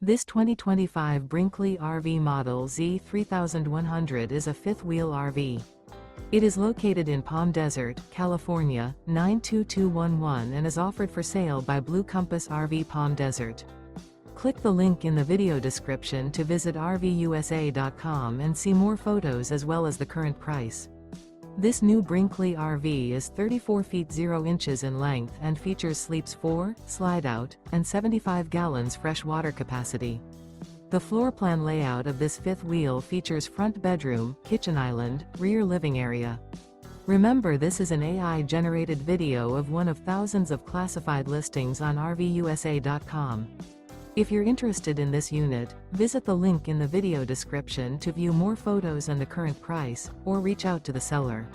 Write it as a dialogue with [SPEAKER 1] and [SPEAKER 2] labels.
[SPEAKER 1] This 2025 Brinkley RV Model Z 3100 is a fifth-wheel RV. It is located in Palm Desert, California, 92211 and is offered for sale by Blue Compass RV Palm Desert. Click the link in the video description to visit RVUSA.com and see more photos as well as the current price. This new Brinkley RV is 34 feet 0 inches in length and features sleeps 4, slide-out, and 75 gallons fresh water capacity. The floor plan layout of this fifth wheel features front bedroom, kitchen island, rear living area. Remember, this is an AI-generated video of one of thousands of classified listings on RVUSA.com. If you're interested in this unit, visit the link in the video description to view more photos and the current price, or reach out to the seller.